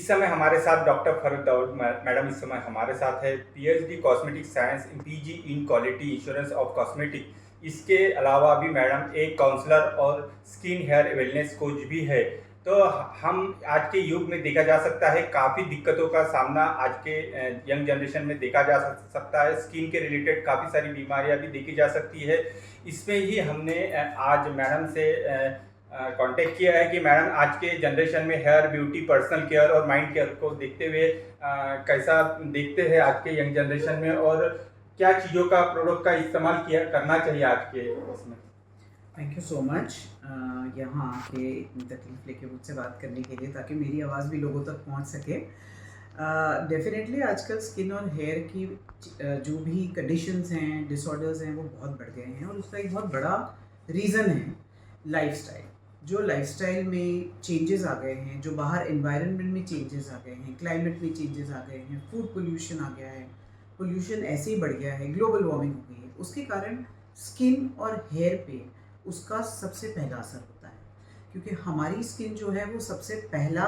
इस समय हमारे साथ डॉक्टर फरूक दाऊद मैडम इस समय हमारे साथ है, PhD cosmetic science, PG in quality insurance of cosmetic. इसके अलावा भी मैडम एक काउंसलर और स्किन हेयर वेलनेस कोच भी है। तो हम आज के युग में देखा जा सकता है काफ़ी दिक्कतों का सामना आज के यंग जनरेशन में देखा जा सकता है। स्किन के रिलेटेड काफ़ी सारी बीमारियां भी देखी जा सकती है। इसमें ही हमने आज मैडम से कांटेक्ट किया है कि मैडम आज के जनरेशन में हेयर ब्यूटी, पर्सनल केयर और माइंड केयर को देखते हुए कैसा देखते हैं आज के यंग जनरेशन में, और क्या चीज़ों का प्रोडक्ट का इस्तेमाल किया करना चाहिए आज के इसमें। थैंक यू सो मच यहाँ आके इतनी तकलीफ लेके मुझसे बात करने के लिए, ताकि मेरी आवाज़ भी लोगों तक पहुँच सके। डेफिनेटली आजकल स्किन और हेयर की जो भी कंडीशंस हैं, डिसऑर्डर्स हैं, वो बहुत बढ़ गए हैं, और उसका एक बहुत बड़ा रीज़न है लाइफस्टाइल। जो लाइफस्टाइल में चेंजेस आ गए हैं, जो बाहर एनवायरनमेंट में चेंजेस आ गए हैं, क्लाइमेट में चेंजेस आ गए हैं, फूड पोल्यूशन आ गया है, पोल्यूशन ऐसे ही बढ़ गया है, ग्लोबल वार्मिंग हो गई है, उसके कारण स्किन और हेयर पे उसका सबसे पहला असर होता है। क्योंकि हमारी स्किन जो है वो सबसे पहला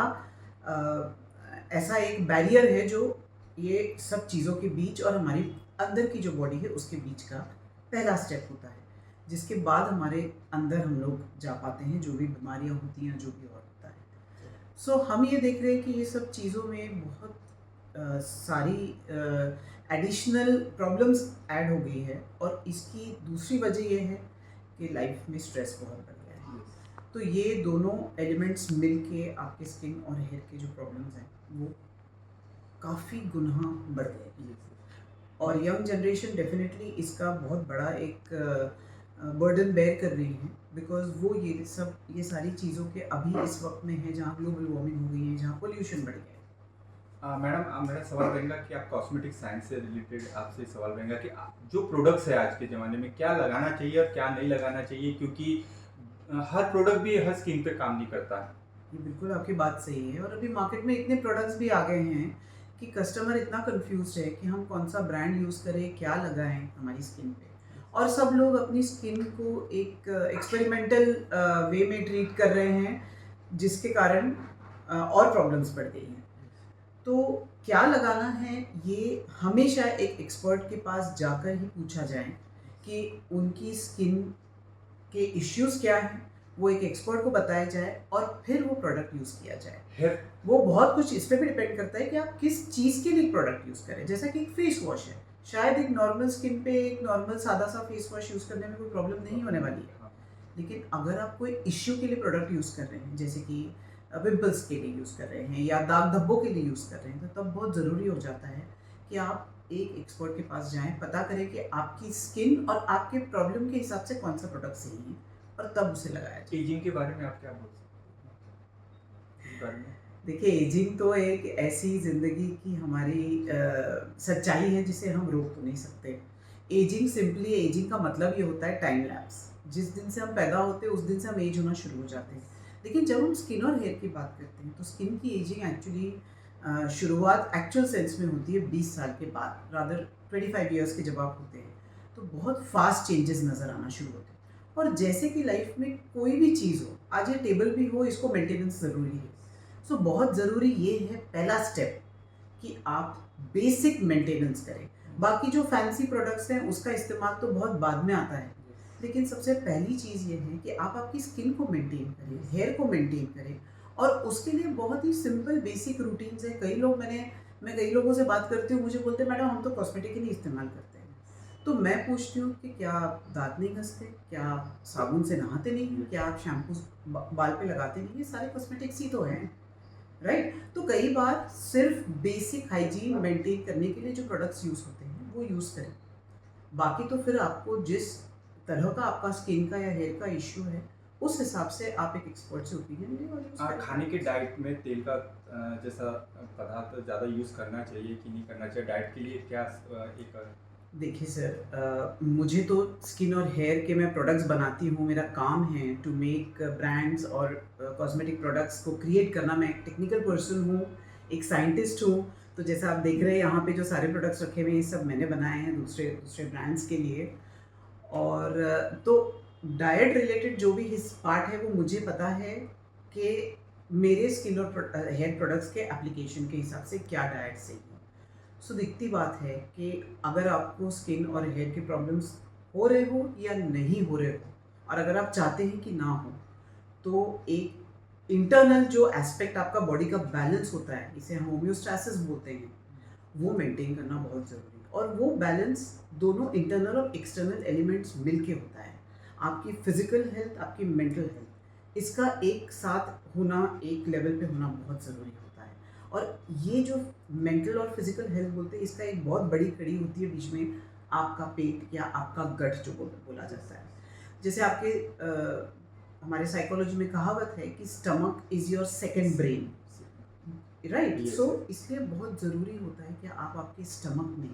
ऐसा एक बैरियर है जो ये सब चीज़ों के बीच और हमारी अंदर की जो बॉडी है उसके बीच का पहला स्टेप होता है, जिसके बाद हमारे अंदर हम लोग जा पाते हैं, जो भी बीमारियां होती हैं, जो भी और होता है। सो हम ये देख रहे हैं कि ये सब चीज़ों में बहुत सारी एडिशनल प्रॉब्लम्स ऐड हो गई है, और इसकी दूसरी वजह ये है कि लाइफ में स्ट्रेस बहुत बढ़ गया है। तो ये दोनों एलिमेंट्स मिलके आपके स्किन और हेयर के जो प्रॉब्लम्स हैं वो काफ़ी गुना बढ़ गए। और यंग जनरेशन डेफिनेटली इसका बहुत बड़ा एक बर्डन बेयर कर रही है, बिकॉज वो ये सारी चीज़ों के अभी इस वक्त में है जहाँ ग्लोबल वार्मिंग हो गई है, जहाँ पोल्यूशन बढ़ गया है। मैडम मेरा सवाल रहेगा कि आप कॉस्मेटिक साइंस से रिलेटेड आपसे सवाल रहेगा कि जो प्रोडक्ट्स है आज के ज़माने में क्या लगाना चाहिए और क्या नहीं लगाना चाहिए, क्योंकि हर प्रोडक्ट भी हर स्किन पे काम नहीं करता है। ये बिल्कुल आपकी बात सही है, और अभी मार्केट में इतने प्रोडक्ट्स भी आ गए हैं कि कस्टमर इतना कंफ्यूज है कि हम कौन सा ब्रांड यूज़ करें, क्या लगाएं हमारी स्किन पे। और सब लोग अपनी स्किन को एक एक्सपेरिमेंटल वे में ट्रीट कर रहे हैं, जिसके कारण और प्रॉब्लम्स बढ़ गई हैं। तो क्या लगाना है ये हमेशा एक एक्सपर्ट के पास जाकर ही पूछा जाए कि उनकी स्किन के इश्यूज़ क्या हैं, वो एक एक्सपर्ट को बताया जाए और फिर वो प्रोडक्ट यूज़ किया जाए। वो बहुत कुछ इस पर भी डिपेंड करता है कि आप किस चीज़ के लिए प्रोडक्ट यूज़ करें। जैसा कि एक फेस वॉश है, शायद एक नॉर्मल स्किन पे एक नॉर्मल सादा सा फेस वॉश यूज़ करने में कोई प्रॉब्लम नहीं होने वाली है, लेकिन अगर आप कोई इश्यू के लिए प्रोडक्ट यूज़ कर रहे हैं, जैसे कि पिम्पल्स के लिए यूज़ कर रहे हैं या दाग धब्बों के लिए यूज़ कर रहे हैं, तो तब बहुत ज़रूरी हो जाता है कि आप एक एक्सपर्ट के पास जाएं, पता करें कि आपकी स्किन और आपके प्रॉब्लम के हिसाब से कौन सा प्रोडक्ट सही है, और तब उसे लगाया जाए। एजिंग के बारे में आप क्या बोल सकते हैं इस बारे में? देखिए, एजिंग तो एक ऐसी ज़िंदगी की हमारी सच्चाई है जिसे हम रोक तो नहीं सकते। एजिंग सिंपली, एजिंग का मतलब ये होता है टाइम लैप्स। जिस दिन से हम पैदा होते हैं उस दिन से हम एज होना शुरू हो जाते हैं। लेकिन जब हम स्किन और हेयर की बात करते हैं तो स्किन की एजिंग एक्चुअली शुरुआत एक्चुअल सेंस में होती है 20 साल के बाद, रादर 25 ईयर्स के जब आप होते हैं तो बहुत फास्ट चेंजेस नज़र आना शुरू होते हैं। और जैसे कि लाइफ में कोई भी चीज़ हो, आज ये टेबल भी हो, इसको मेंटेनेंस ज़रूरी है। सो बहुत ज़रूरी ये है पहला स्टेप कि आप बेसिक मेंटेनेंस करें। बाकी जो फैंसी प्रोडक्ट्स हैं उसका इस्तेमाल तो बहुत बाद में आता है, लेकिन सबसे पहली चीज़ ये है कि आप आपकी स्किन को मेंटेन करें, हेयर को मेंटेन करें, और उसके लिए बहुत ही सिंपल बेसिक रूटीन्स हैं। मैं कई लोगों से बात करती हूँ, मुझे बोलते हैं मैडम हम तो कॉस्मेटिक ही नहीं इस्तेमाल करते हैं। तो मैं पूछती हूँ कि क्या आप दाँत नहीं घसते, क्या आप साबुन से नहाते नहीं, क्या आप शैम्पू बाल पे लगाते नहीं? ये सारे कॉस्मेटिक्स ही तो हैं, राइट? तो कई बार सिर्फ बेसिक हाइजीन मेंटेन करने के लिए जो प्रोडक्ट्स यूज़ होते हैं वो यूज़ करें। बाकी तो फिर आपको जिस तरह का आपका स्किन का या हेयर का इश्यू है, उस हिसाब से आप एक एक्सपर्ट से ओपिनियन लें और यूज़ करें। खाने के डाइट में तेल का जैसा पदार्थ ज़्यादा यूज़ करना चाहिए कि नहीं करना चाहिए, डाइट के लिए क्या एक देखिए सर, मुझे तो स्किन और हेयर के मैं प्रोडक्ट्स बनाती हूँ, मेरा काम है टू मेक ब्रांड्स और कॉस्मेटिक प्रोडक्ट्स को क्रिएट करना। मैं एक टेक्निकल पर्सन हूँ, एक साइंटिस्ट हूँ। तो जैसा आप देख रहे हैं यहाँ पे जो सारे प्रोडक्ट्स रखे हुए हैं, ये सब मैंने बनाए हैं दूसरे दूसरे ब्रांड्स के लिए। और तो डाइट रिलेटेड जो भी हिस्सा पार्ट है वो मुझे पता है कि मेरे स्किन और हेयर प्रोडक्ट्स के एप्लीकेशन के हिसाब से क्या डाइट सही है। सो दिखती बात है कि अगर आपको स्किन और हेयर के प्रॉब्लम्स हो रहे हो या नहीं हो रहे हो, और अगर आप चाहते हैं कि ना हो, तो एक इंटरनल जो एस्पेक्ट आपका बॉडी का बैलेंस होता है, इसे हम होम्योस्टैसिस बोलते हैं, वो मेंटेन करना बहुत ज़रूरी है। और वो बैलेंस दोनों इंटरनल और एक्सटर्नल एलिमेंट्स मिलके होता है। आपकी फिजिकल हेल्थ, आपकी मेंटल हेल्थ, इसका एक साथ होना, एक लेवल पे होना बहुत ज़रूरी होता है। और ये जो मेंटल और फिजिकल हेल्थ बोलते हैं, इसका एक बहुत बड़ी कड़ी होती है बीच में, आपका पेट या आपका गट जो बोला जाता है। जैसे आपके हमारे साइकोलॉजी में कहावत है कि stomach is your second brain, right. Yes, so sir. इसलिए बहुत ज़रूरी होता है कि आप आपके स्टमक में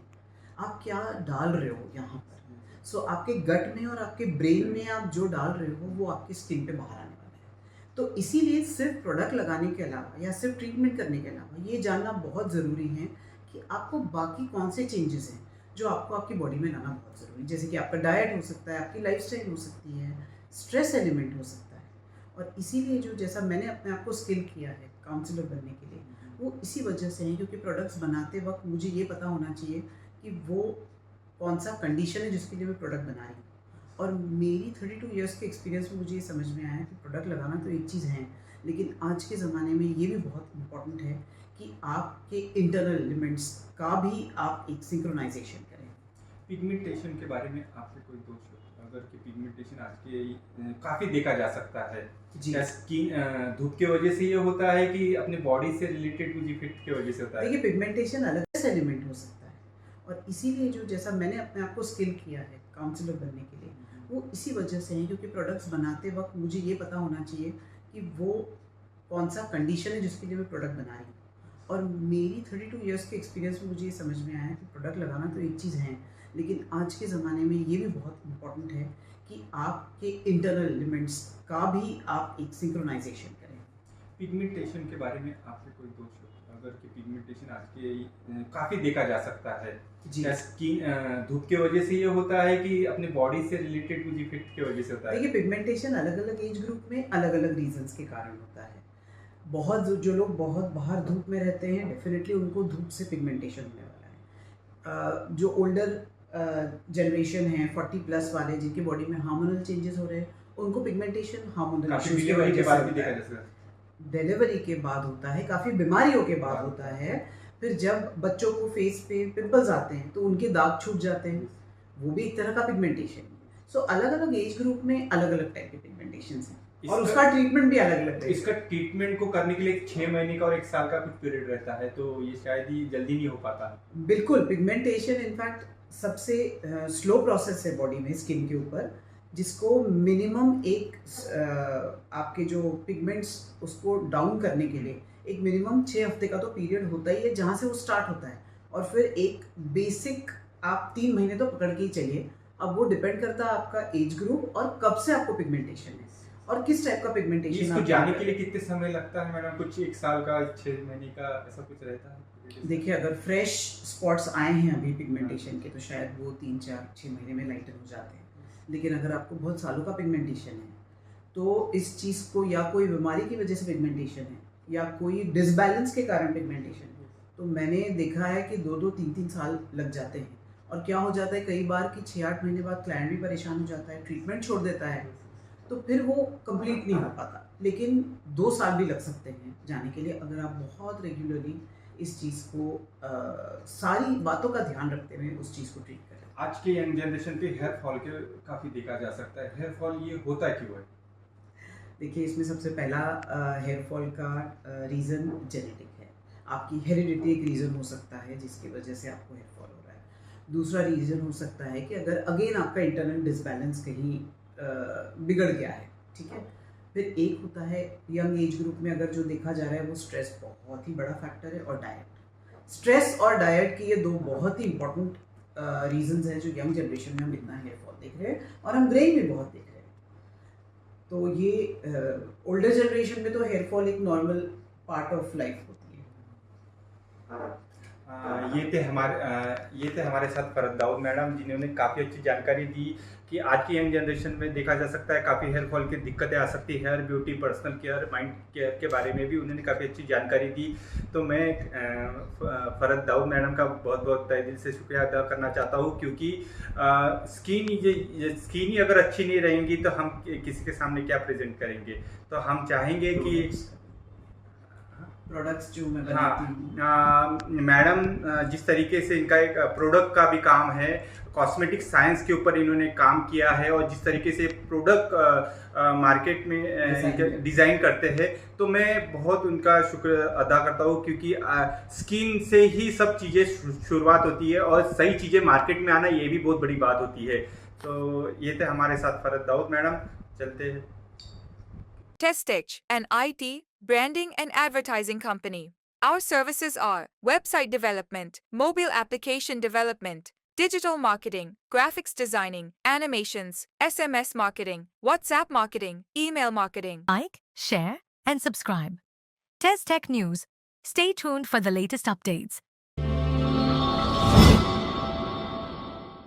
आप क्या डाल रहे हो यहाँ पर। सो आपके गट में और आपके ब्रेन में आप जो डाल रहे हो वो आपकी स्किन पे बाहर आने वाला है। तो इसीलिए सिर्फ प्रोडक्ट लगाने के अलावा या सिर्फ ट्रीटमेंट करने के अलावा ये जानना बहुत ज़रूरी है कि आपको बाकी कौन से चेंजेस हैं जो आपको आपकी बॉडी में लाना बहुत ज़रूरी है। जैसे कि आपका डाइट हो सकता है, आपकी लाइफस्टाइल हो सकती है, स्ट्रेस एलिमेंट हो सकता है। और इसीलिए जो जैसा मैंने अपने आप को स्किल किया है काउंसलर बनने के लिए, वो इसी वजह से है क्योंकि प्रोडक्ट्स बनाते वक्त मुझे ये पता होना चाहिए कि वो कौन सा कंडीशन है जिसके लिए मैं प्रोडक्ट बना रही हूँ। और मेरी 32 इयर्स के एक्सपीरियंस में मुझे ये समझ में आया कि प्रोडक्ट लगाना तो एक चीज़ है, लेकिन आज के ज़माने में ये भी बहुत इम्पॉर्टेंट है कि आपके इंटरनल एलिमेंट्स का भी आप एक सिंक्रोनाइजेशन करें। पिगमेंटेशन के बारे में आपके कोई दोष हो अगर कि पिगमेंटेशन आज के काफ़ी देखा जा सकता है। जी, क्या स्किन धूप की वजह से ये होता है कि अपने बॉडी से रिलेटेड कुछ इफेक्ट की वजह से होता है? देखिए पिगमेंटेशन अलग एलिमेंट हो सकता है। और इसीलिए जो जैसा मैंने अपने आप को स्किल किया है काउंसलर बनने के लिए, वो इसी वजह से है क्योंकि प्रोडक्ट्स बनाते वक्त मुझे ये पता होना चाहिए कि वो कौन सा कंडीशन है जिसके लिए मैं प्रोडक्ट बना रही हूँ। और मेरी 32 इयर्स के एक्सपीरियंस में मुझे ये समझ में आया कि प्रोडक्ट लगाना तो एक चीज़ है, लेकिन आज के ज़माने में ये भी बहुत इम्पॉर्टेंट है कि आपके इंटरनल एलिमेंट्स का भी आप एक सिंक्रोनाइजेशन करें। पिगमेंटेशन के बारे में आपके कोई दोष हो अगर कि पिगमेंटेशन आज के काफ़ी देखा जा सकता है। जी, क्या स्किन धूप की वजह से ये होता है कि अपने बॉडी से रिलेटेड कुछ इफेक्ट की वजह से होता है? देखिए पिगमेंटेशन अलग अलग एज ग्रुप में अलग अलग रीजंस के कारण होता है। बहुत जो लोग बहुत बाहर धूप में रहते हैं, डेफिनेटली उनको धूप से पिगमेंटेशन होने वाला है। जो ओल्डर जनरेशन है 40 प्लस वाले जिनकी बॉडी में हार्मोनल चेंजेस हो रहे हैं, उनको पिगमेंटेशन हार्मोनल काफ़ी इश्यूज की डिलीवरी के वजह से बाद भी होता देखा है। जा सकता है। डिलीवरी के बाद होता है, काफ़ी बीमारियों के बाद होता है। फिर जब बच्चों को फेस पे पिंपल्स आते हैं तो उनके दाग छूट जाते हैं, वो भी एक तरह का पिगमेंटेशन है। सो अलग अलग एज ग्रुप में अलग अलग टाइप के पिगमेंटेशन हैं और इसका उसका ट्रीटमेंट भी अलग अलग टाइप इसका ट्रीटमेंट को करने के लिए 6 महीने का और 1 साल का कुछ पीरियड रहता है, तो ये शायद ही जल्दी नहीं हो पाता। बिल्कुल। पिगमेंटेशन इनफैक्ट सबसे स्लो प्रोसेस है बॉडी में स्किन के ऊपर, जिसको मिनिमम एक आपके जो पिगमेंट्स उसको डाउन करने के लिए एक मिनिमम 6 हफ्ते का तो पीरियड होता ही है जहाँ से वो स्टार्ट होता है। और फिर एक बेसिक आप 3 महीने तो पकड़ के ही चलिए। अब वो डिपेंड करता है आपका एज ग्रुप और कब से आपको पिगमेंटेशन है और किस टाइप का पिगमेंटेशन इसको आप जाने कर के रहे लिए कितने समय लगता है मैडम? कुछ 1 साल का, 6 महीने का ऐसा कुछ रहता है? हैं। देखिए अगर फ्रेश स्पॉट्स आए हैं अभी पिगमेंटेशन के तो शायद वो 3 4 6 महीने में लाइटर हो जाते हैं। लेकिन अगर आपको बहुत सालों का पिगमेंटेशन है तो इस चीज़ को या कोई बीमारी की वजह से पिगमेंटेशन है या कोई डिसबैलेंस के कारण पिगमेंटेशन है, तो मैंने देखा है कि 2 2 3 3 साल लग जाते हैं। और क्या हो जाता है कई बार कि 6 8 महीने बाद क्लाइंट भी परेशान हो जाता है, ट्रीटमेंट छोड़ देता है, तो फिर वो कंप्लीट नहीं हो पाता। लेकिन 2 साल भी लग सकते हैं जाने के लिए अगर आप बहुत रेगुलरली इस चीज़ को सारी बातों का ध्यान रखते हुए उस चीज़ को ट्रीट करें। आज के यंग जनरेशन पे हेयर फॉल के काफ़ी देखा जा सकता है। हेयर फॉल ये होता क्यों है? देखिए इसमें सबसे पहला हेयर फॉल का रीज़न जेनेटिक है। आपकी हेरिडिटी एक रीज़न हो सकता है जिसकी वजह से आपको हेयर फॉल हो रहा है। दूसरा रीज़न हो सकता है कि अगर अगेन आपका इंटरनल डिसबैलेंस कहीं बिगड़ गया है, ठीक है। फिर एक होता है यंग एज ग्रुप में अगर जो देखा जा रहा है वो स्ट्रेस बहुत ही बड़ा फैक्टर है और डाइट। स्ट्रेस और डाइट के ये 2 बहुत ही इंपॉर्टेंट रीजंस हैं जो यंग जनरेशन में हम इतना हेयर फॉल देख रहे हैं और हम ग्रेइंग में बहुत देख रहे हैं। तो ये ओल्डर जनरेशन में तो हेयर फॉल एक नॉर्मल पार्ट ऑफ लाइफ होती है। ये थे हमारे साथ फरहत दाऊद मैडम जिन्होंने काफ़ी अच्छी जानकारी दी कि कि आज की यंग जनरेशन में देखा जा सकता है काफ़ी हेयर फॉल की दिक्कतें आ सकती है, hair beauty, personal care, mind care के बारे में भी उन्होंने काफ़ी अच्छी जानकारी दी। तो मैं फरहत दाऊद मैडम का बहुत बहुत तहे दिल से शुक्रिया अदा करना चाहता हूँ, क्योंकि स्किन ही अगर अच्छी नहीं रहेंगी तो हम किसी के सामने क्या प्रेजेंट करेंगे। तो हम चाहेंगे कि प्रोडक्ट्स जो मैं बनाती हूँ, मैडम जिस तरीके से इनका एक प्रोडक्ट का भी काम है, कॉस्मेटिक साइंस के ऊपर इन्होंने काम किया है, और जिस तरीके से प्रोडक्ट मार्केट में डिज़ाइन करते हैं, तो मैं बहुत उनका शुक्र अदा करता हूँ, क्योंकि स्किन से ही सब चीज़ें शुरुआत होती है, और सही चीज़ें मार्केट में आना ये भी बहुत बड़ी बात होती है। तो ये थे हमारे साथ फरहत दाऊद मैडम। चलते हैं। Testech, an IT, branding and advertising company. Our services are website development, mobile application development, digital marketing, graphics designing, animations, SMS marketing, WhatsApp marketing, email marketing. Like, share, and subscribe. Test Tech News. Stay tuned for the latest updates.